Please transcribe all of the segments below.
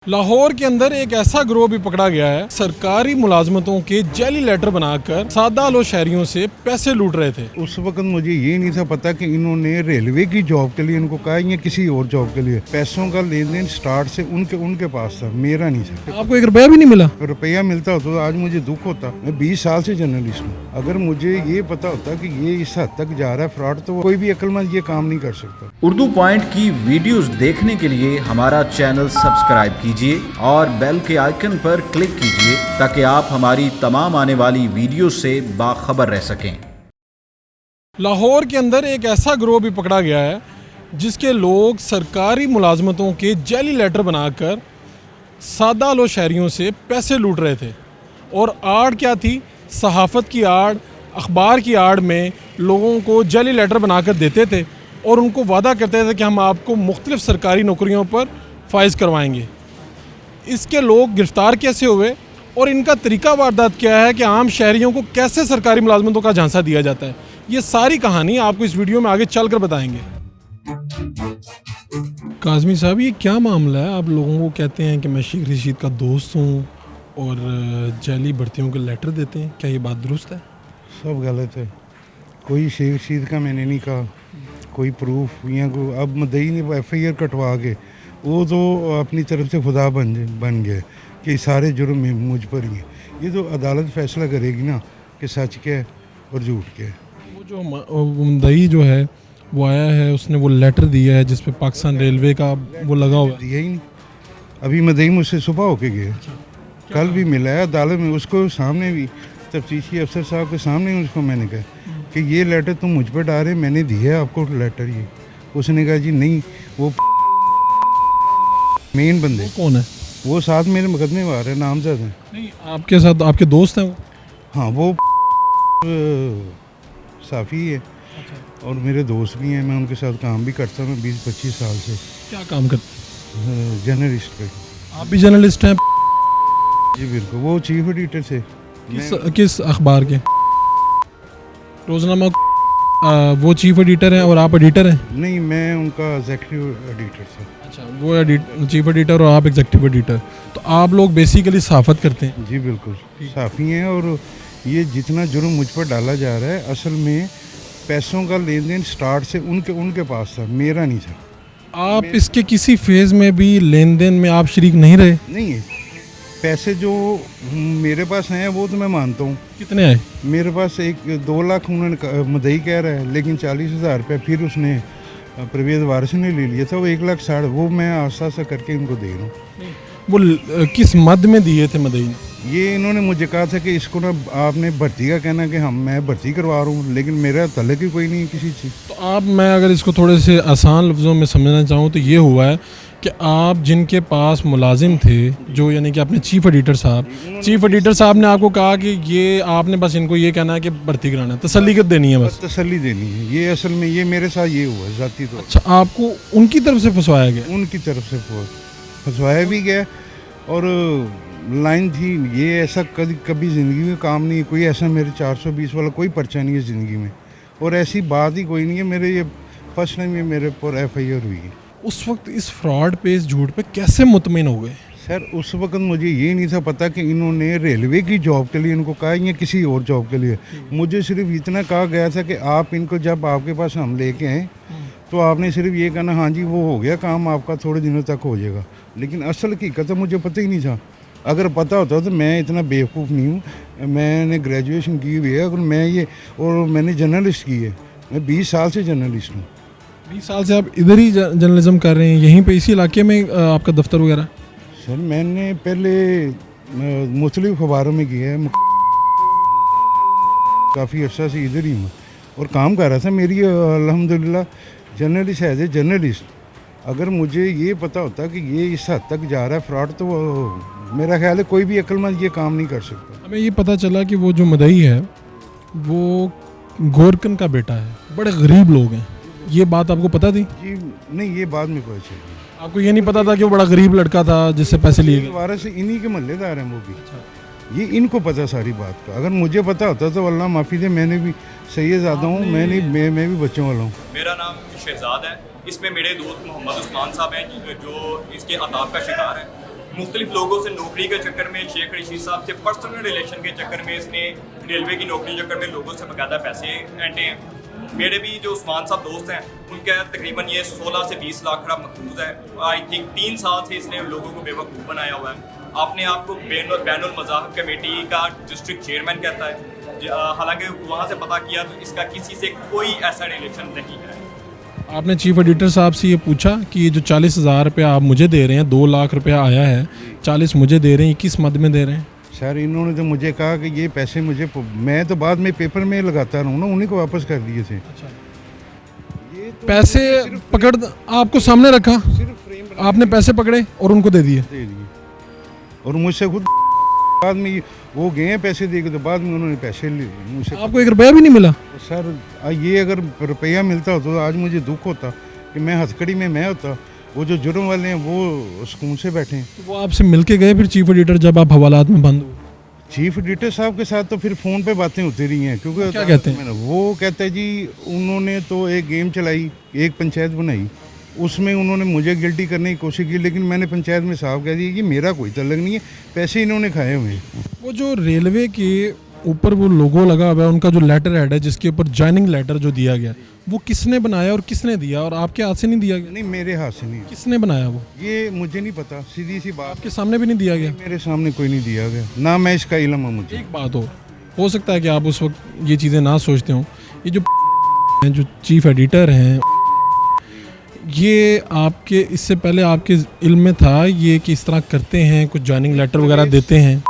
लाहौर के अंदर एक ऐसा गिरोह भी पकड़ा गया है। सरकारी मुलाजमतों के जाली लेटर बनाकर सादा लो शहरियों से पैसे लूट रहे थे। उस वक्त मुझे ये नहीं था पता कि इन्होंने रेलवे की जॉब के लिए इनको कहा या किसी और जॉब के लिए। पैसों का लेन देन स्टार्ट से उनके पास था, मेरा नहीं था। आपको 1 रुपया भी नहीं मिला? रुपया मिलता होता तो आज मुझे दुख होता। मैं 20 साल से जर्नलिस्ट हूँ। अगर मुझे ये पता होता कि ये इस हद तक जा रहा है फ्रॉड, तो कोई भी अक्लमंद ये काम नहीं कर सकता। उर्दू पॉइंट की वीडियोस देखने के लिए हमारा चैनल सब्सक्राइब कीजिए और बेल के आइकन पर क्लिक कीजिए ताकि आप हमारी तमाम आने वाली वीडियो से बाखबर रह सकें। लाहौर के अंदर एक ऐसा गिरोह भी पकड़ा गया है जिसके लोग सरकारी मुलाजमतों के जाली लेटर बनाकर सादा लो शहरियों से पैसे लूट रहे थे। और आड़ क्या थी? सहाफ़त की आड़, अखबार की आड़ में लोगों को जाली लेटर बनाकर देते थे और उनको वादा करते थे कि हम आपको मुख्तलिफ़ सरकारी नौकरियों पर फाइज करवाएंगे। इसके लोग गिरफ्तार कैसे हुए और इनका तरीका वारदात क्या है कि आम शहरियों को कैसे सरकारी मुलाजमतों का झांसा दिया जाता है, ये सारी कहानी आपको इस वीडियो में आगे चलकर बताएंगे। काज़मी साहब, ये क्या मामला है? आप लोगों को कहते हैं कि मैं शेख रशीद का दोस्त हूँ और जाली भर्तियों के लेटर देते हैं, क्या ये बात दुरुस्त है? सब गलत है। कोई शेख रशीद का मैंने नहीं कहा, कोई प्रूफ या कोई। अब मदई ने FIR कटवा के वो तो अपनी तरफ से खुदा बन गए कि सारे जुर्म मुझ पर ही हैं। ये तो अदालत फैसला करेगी ना कि सच क्या है और झूठ क्या है। वो जो मुद्दई जो है वो आया है, उसने वो लेटर दिया है जिस पे पाकिस्तान रेलवे का वो लगा हुआ है। दिया ही नहीं। अभी मदई मुझसे सुबह होके गए, कल भी मिला है अदालत में। उसको सामने भी तफ्तीशी अफसर साहब के सामने उसको मैंने कहा कि ये लेटर तुम मुझ पर डाले, मैंने दिया है आपको लेटर ये। उसने कहा जी नहीं, वो मेन बंदे। कौन है वो साथ मेरे मुकदमे में आ रहे हैं, नामजद हैं। नहीं, आपके साथ आपके दोस्त हैं वो? हाँ, वो साफ़ी है और मेरे दोस्त भी हैं। मैं उनके साथ काम भी करता हूँ 20-25 साल से। क्या काम करते? जर्नलिस्ट पे। आप भी जर्नलिस्ट हैं? जी बिल्कुल। वो चीफ एडिटर से। किस अखबार के? रोजनामा। वो चीफ एडिटर हैं और आप एडिटर हैं? नहीं, मैं उनका एग्जीक्यूटिव एडिटर था। अच्छा, वो चीफ एडिटर और आप एग्जीक्यूटिव एडिटर। तो आप लोग बेसिकली सहाफ़त करते हैं? जी बिल्कुल, साफ़ी हैं। और ये जितना जुर्म मुझ पर डाला जा रहा है, असल में पैसों का लेन देन स्टार्ट से उनके पास था, मेरा नहीं था। आप इसके किसी फेज़ में भी लेन देन में आप शरीक नहीं रहे? नहीं है। पैसे जो मेरे पास हैं वो तो मैं मानता हूँ। कितने आए? मेरे पास 2 लाख उन्होंने मदई कह रहा है, लेकिन 40,000 रुपये फिर उसने परवेज़ वारिस ने ले लिया था। वो 1,60,000 वो मैं आस्ता करके इनको दे रहा हूँ। वो किस मद में दिए थे मदई ने? ये इन्होंने मुझे कहा था कि इसको ना आपने भर्ती का कहना कि मैं भर्ती करवा रहा हूँ, लेकिन मेरा तल्लुक ही कोई नहीं है किसी चीज़। तो मैं अगर इसको थोड़े से आसान लफ्ज़ों में समझना चाहूँ तो ये हुआ है कि आप जिनके पास मुलाजिम थे, जो यानी कि अपने चीफ एडिटर साहब ने आपको कहा कि ये आपने बस इनको ये कहना है कि भर्ती कराना है, तसल्ली कर देनी है, बस तसल्ली देनी है। ये असल में ये मेरे साथ ये हुआ ज़ाती तौर। अच्छा, आपको उनकी तरफ से फंसवाया गया? उनकी तरफ से फंसवाया भी गया। और लाइन थी ये, ऐसा कभी ज़िंदगी में काम नहीं, कोई ऐसा मेरे 420 वाला कोई पर्चा नहीं है ज़िंदगी में, और ऐसी बात ही कोई नहीं है। मेरे ये फर्स्ट टाइम ये मेरे पर FIR हुई है। उस वक्त इस फ्रॉड पे, इस झूठ पे कैसे मुतमिन हो गए? सर, उस वक्त मुझे ये नहीं था पता कि इन्होंने रेलवे की जॉब के लिए इनको कहा या किसी और जॉब के लिए। मुझे सिर्फ इतना कहा गया था कि आप इनको, जब आपके पास हम लेके आए तो आपने सिर्फ ये कहना हाँ जी वो हो गया काम आपका, थोड़े दिनों तक हो जाएगा। लेकिन असल हकीकत तो मुझे पता ही नहीं था। अगर पता होता तो मैं इतना बेवकूफ़ नहीं हूँ। मैंने ग्रेजुएशन की हुई है, अगर और मैंने जर्नलिस्ट की है। मैं 20 साल से जर्नलिस्ट हूँ। 20 साल से आप इधर ही जर्नलिज्म कर रहे हैं, यहीं पे इसी इलाके में आपका दफ्तर वगैरह? सर, मैंने पहले मुख्तलिफ अखबारों में किया है, काफ़ी अर्सा से इधर ही हूँ और काम कर रहा था। मेरी अल्हम्दुलिल्लाह जर्नलिस्ट है, जर्नलिस्ट। अगर मुझे ये पता होता कि ये इस हद तक जा रहा है फ्रॉड, तो मेरा ख्याल है कोई भी अक्लमंद ये काम नहीं कर सकता। हमें ये पता चला कि वो जो मदई है वो गोरकन का बेटा है, बड़े गरीब लोग हैं, ये बात आपको पता थी? जी नहीं, ये बाद में पता चली। आपको ये नहीं पता था कि वो बड़ा गरीब लड़का था जिससे पैसे लिए गए? वारिस इन्हीं के महल्लेदार हैं वो भी। ये इनको पता सारी बात का। अगर मुझे पता होता तो अल्लाह माफ़ी दे, मैंने भी सैयदज़ादा हूँ, मैं भी बच्चों वाला हूँ। मेरा नाम शहजाद है। इसमें मेरे दोस्त मोहम्मद उस्मान साहब हैं जो इसके अताब का शिकार है। मुख्तलिफ लोगों से नौकरी के चक्कर में, शेख रशीद साहब से पर्सनल रिलेशन के चक्कर में इसने रेलवे की नौकरी के चक्कर में लोगों से बाकायदा पैसे ऐंठे हैं। मेरे भी जो उस्मान साहब दोस्त हैं उनका तकरीबन ये 16 से 20 लाख का मखरूज है। आई थिंक 3 साल से इसने लोगों को बेवकूफ़ बनाया हुआ है। अपने आप को बैनुल मज़ाहब कमेटी का डिस्ट्रिक्ट चेयरमैन कहता है, हालांकि वहाँ से पता किया तो इसका किसी से कोई ऐसा रिलेशन नहीं है। आपने चीफ एडिटर साहब से ये पूछा कि ये जो 40,000 रुपया आप मुझे दे रहे हैं, 2 लाख रुपया आया है, 40 मुझे दे रहे हैं, किस मद में दे रहे हैं? सर इन्होंने तो मुझे कहा कि ये पैसे मुझे, मैं तो बाद में पेपर में लगाता रहूँ ना, उन्हीं को वापस कर दिए थे। ये तो पैसे पकड़ आपको सामने रखा, सिर्फ फ्रेम आपने पैसे पकड़े और उनको दे दिए। दे दिए और मुझसे खुद बाद में वो गए हैं पैसे दे के, तो बाद में उन्होंने पैसे मुझसे। आपको 1 रुपया भी नहीं मिला? सर ये अगर रुपया मिलता हो तो आज मुझे दुख होता कि मैं हथकड़ी में मैं होता, वो जो जुर्म वाले हैं वो सुकून से बैठे हैं। तो वो आपसे मिलके गए फिर चीफ एडिटर जब आप हवालात में बंद हो? चीफ एडिटर साहब के साथ तो फिर फ़ोन पे बातें होती रही हैं, क्योंकि क्या कहते हैं? वो कहते हैं जी उन्होंने तो एक गेम चलाई, एक पंचायत बनाई, उसमें उन्होंने मुझे गिल्टी करने की कोशिश की, लेकिन मैंने पंचायत में साफ कह दिया कि मेरा कोई तल्लक नहीं है, पैसे इन्होंने खाए हुए हैं। वो जो रेलवे के ऊपर वो लोगो लगा हुआ है, उनका जो लेटर हेड है जिसके ऊपर ज्वाइनिंग लेटर जो दिया गया, वो किसने बनाया और किसने दिया, और आपके हाथ से नहीं दिया गया? नहीं, मेरे हाथ से नहीं, किसने बनाया वो? ये मुझे नहीं पता, सीधी सी बात। आपके सामने भी नहीं दिया गया? मेरे सामने कोई नहीं दिया गया, ना मैं इसका इल्म है मुझे। एक बात हो सकता है कि आप उस वक्त ये चीज़ें ना सोचते हो, ये जो चीफ एडिटर हैं, ये आपके इससे पहले आपके इल्म में था ये कि इस तरह करते हैं, कुछ ज्वाइनिंग लेटर वगैरह देते हैं?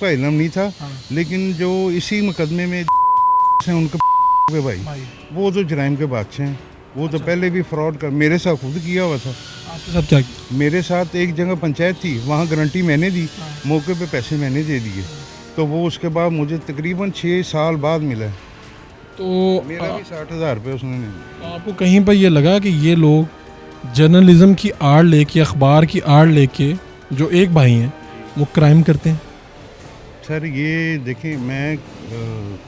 का इल्म नहीं था, लेकिन जो इसी मुकदमे में हैं उनके के भाई, वो तो जराइम के बादशाह हैं, वो तो पहले भी फ्रॉड कर मेरे साथ खुद किया हुआ था। आपके साथ क्या किया? मेरे साथ एक जगह पंचायत थी, वहाँ गारंटी मैंने दी, मौके पे पैसे मैंने दे दिए, तो वो उसके बाद मुझे तकरीबन 6 साल बाद मिला। तो मेरा भी 60,000 रुपये उसने नहीं दिया। आपको कहीं पर ये लगा कि ये लोग जर्नलिज्म की आड़ लेके, अखबार की आड़ लेके, जो एक भाई हैं वो क्राइम करते हैं? सर ये देखें, मैं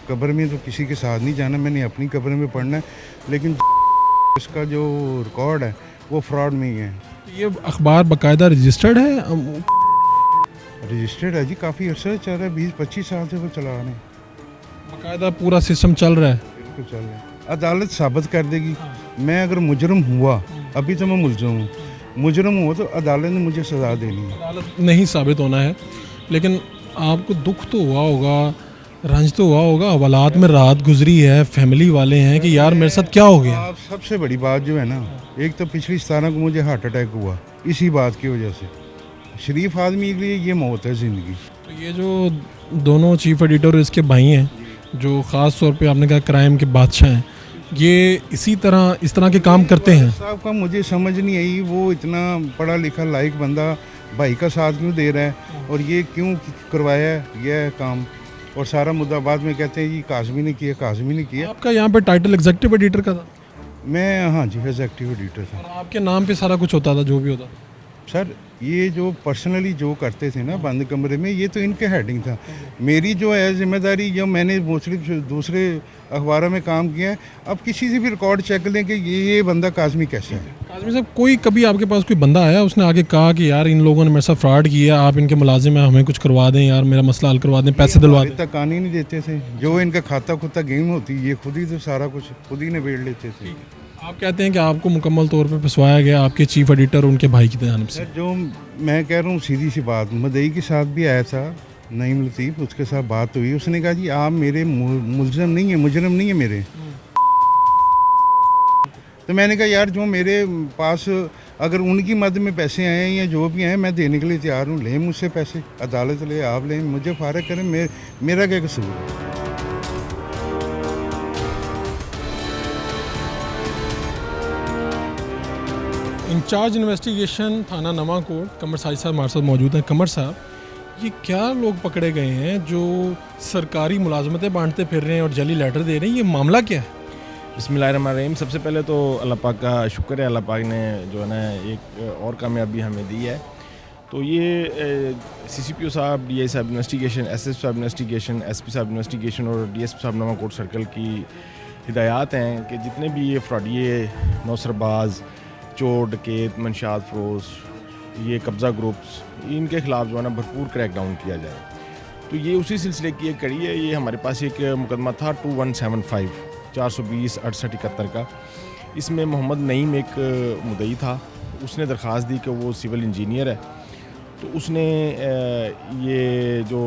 कब्र में तो किसी के साथ नहीं जाना, मैंने अपनी कब्र में पढ़ना है, लेकिन इसका जो रिकॉर्ड है वो फ्रॉड में ही है। ये अखबार बाकायदा रजिस्टर्ड है? रजिस्टर्ड है जी, काफ़ी अर्सा चल रहा है, 20-25 साल से वो चला रहे हैं, बाकायदा पूरा सिस्टम चल रहा है? बिल्कुल चल रहा है। अदालत साबित कर देगी। मैं अगर मुजरम हुआ, अभी तो मैं मुलज़म हूँ, मुजरम हुआ तो अदालत ने मुझे सज़ा देनी है। अदालत नहीं साबित होना है, लेकिन आपको दुख तो हुआ होगा, रंज तो हुआ होगा, हवालात में रात गुजरी है, फैमिली वाले हैं कि यार मेरे साथ क्या हो गया। आप सबसे बड़ी बात जो है ना, एक तो पिछली 17 को मुझे हार्ट अटैक हुआ, इसी बात की वजह से। शरीफ आदमी के लिए ये मौत है ज़िंदगी। तो ये जो दोनों चीफ एडिटर और इसके भाई हैं, जो ख़ास तौर पे आपने कहा क्राइम के बादशाह हैं, ये इस तरह के काम करते हैं? साहब का मुझे समझ नहीं आई, वो इतना पढ़ा लिखा लायक बंदा भाई का साथ क्यों दे रहा है, और ये क्यों करवाया है यह काम, और सारा मुद्दा बाद में कहते हैं जी काज़मी ने किया, काज़मी ने किया। आपका यहाँ पे टाइटल एग्जीक्यूटिव एडिटर का था? मैं, हाँ जी, एग्जीक्यूटिव एडिटर था। और आपके नाम पे सारा कुछ होता था, जो भी होता था? सर ये जो पर्सनली जो करते थे ना बंद कमरे में, ये तो इनके हेडिंग था। मेरी जो है जिम्मेदारी, जो मैंने मुख्तलिफ दूसरे अखबारों में काम किया है, अब किसी से भी रिकॉर्ड चेक लें कि ये बंदा काज़मी कैसे है। काज़मी साहब, कोई कभी आपके पास कोई बंदा आया, उसने आगे कहा कि यार इन लोगों ने मेरे साथ फ्रॉड किया, आप इनके मुलाजिम हैं, हमें कुछ करवा दें, यार मेरा मसला हल करवा दें, पैसे दिलवा दें? तक आने नहीं देते थे, जो इनका खाता खुता गेम होती, ये खुद ही तो सारा कुछ खुद ही निबेड़ लेते थे। आप कहते हैं कि आपको मुकम्मल तौर पे फंसवाया गया आपके चीफ एडिटर और उनके भाई की जानिब से? सर जो मैं कह रहा हूँ सीधी सी बात, मदई के साथ भी आया था नईम लतीफ़, उसके साथ बात हुई, उसने कहा जी आप मेरे मुलज़म नहीं है, मुजरम नहीं है मेरे। तो मैंने कहा यार जो मेरे पास अगर उनकी मदद में पैसे आए हैं या जो भी आए, मैं देने के लिए तैयार हूँ, लें मुझसे पैसे, अदालत ले, आप लें, मुझे फारग करें, मेरा क्या कसूर है। इंचार्ज इन्वेस्टिगेशन थाना नवाकोट कमर साहिब साहब हमारे साथ मौजूद हैं। कमर साहब, ये क्या लोग पकड़े गए हैं जो सरकारी मुलाजमतें बांटते फिर रहे हैं और जाली लेटर दे रहे हैं, ये मामला क्या है? बिस्मिल्लाहिर्रहमानिर्रहीम। सबसे पहले तो अल्लाह पाक का शुक्र है, अल्लाह पाक ने जो है ना एक और कामयाबी हमें दी है। तो ये CCPO साहब, DI साहब इन्वेस्टिगेशन, SS साहब इन्वेस्टिगेशन, SP साहब इन्वेस्टिगेशन और DSP साहब नवाकोट सर्कल की हिदायत हैं कि जितने भी ये फ्रॉडिये, नौसरबाज, चोर, डकैत, मंशात फरोश, ये कब्ज़ा ग्रुप्स, इनके ख़िलाफ़ जो है ना भरपूर क्रैकडाउन किया जाए। तो ये उसी सिलसिले की एक कड़ी है। ये हमारे पास एक मुकदमा था 2175 420 68 71 का। इसमें मोहम्मद नईम एक मुद्दई था, उसने दरख्वास्त दी कि वो सिविल इंजीनियर है। तो उसने ये जो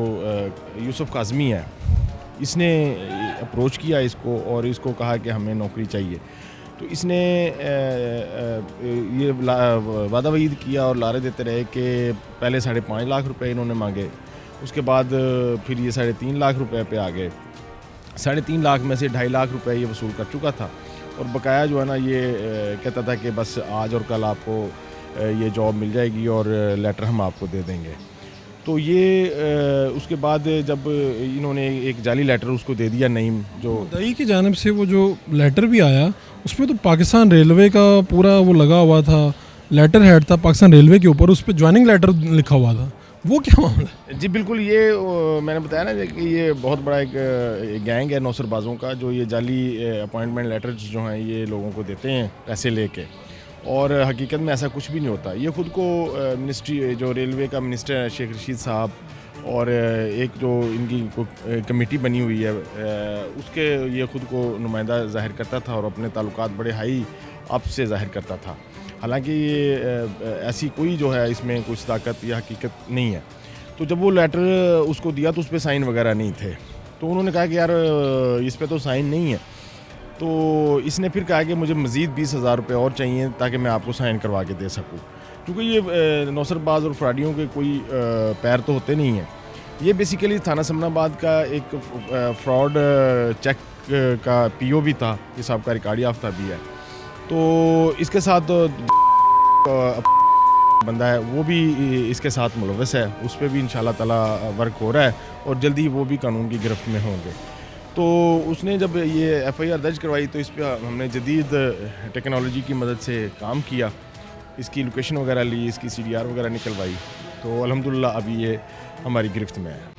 यूसुफ काज़मी है, इसने अप्रोच किया इसको और इसको कहा कि हमें नौकरी चाहिए। तो इसने ये वादा वईद किया और लारे देते रहे कि पहले 5.5 लाख रुपए इन्होंने मांगे, उसके बाद फिर ये 3.5 लाख रुपए पे आ गए। 3.5 लाख में से 2.5 लाख रुपए ये वसूल कर चुका था और बकाया जो है ना ये कहता था कि बस आज और कल आपको ये जॉब मिल जाएगी और लेटर हम आपको दे देंगे। तो ये उसके बाद जब इन्होंने एक जाली लेटर उसको दे दिया नईम, जो दई की जानिब से वो जो लेटर भी आया उसमें तो पाकिस्तान रेलवे का पूरा वो लगा हुआ था, लेटर हेड था पाकिस्तान रेलवे के ऊपर, उस पर ज्वाइनिंग लेटर लिखा हुआ था। वो क्या मामला है? जी बिल्कुल, ये मैंने बताया ना कि ये बहुत बड़ा एक गैंग है नौसरबाजों का, जो ये जाली अपॉइंटमेंट लेटर्स जो हैं ये लोगों को देते हैं पैसे लेके, और हकीकत में ऐसा कुछ भी नहीं होता। ये ख़ुद को मिनिस्ट्री जो रेलवे का मिनिस्टर है शेख रशीद साहब, और एक जो इनकी कमेटी बनी हुई है उसके ये ख़ुद को नुमाइंदा ज़ाहिर करता था और अपने ताल्लुकात बड़े हाई अप से ज़ाहिर करता था। हालांकि ये ऐसी कोई जो है इसमें कुछ ताकत या हकीकत नहीं है। तो जब वो लेटर उसको दिया तो उस पर साइन वगैरह नहीं थे, तो उन्होंने कहा कि यार इस पर तो साइन नहीं है। तो इसने फिर कहा कि मुझे मज़ीद 20,000 रुपये और चाहिए ताकि मैं आपको साइन करवा के दे सकूँ, क्योंकि ये नौसरबाज और फ्राडियों के कोई पैर तो होते नहीं हैं। ये बेसिकली थाना समनाबाद का एक फ्रॉड चेक का पीओ भी था, ये साहब का रिकॉर्ड याफ्ता भी है। तो इसके साथ बंदा है वो भी इसके साथ मुलव्वस है, उस पर भी इंशाल्लाह ताला वर्क हो रहा है और जल्दी ही वो भी कानून की गिरफ्त में होंगे। तो उसने जब ये एफआईआर दर्ज करवाई तो इस पर हमने जदीद टेक्नोलॉजी की मदद से काम किया, इसकी लोकेशन वगैरह ली, इसकी सीडीआर वगैरह निकलवाई, तो अल्हम्दुलिल्लाह अभी ये हमारी गिरफ्त में है।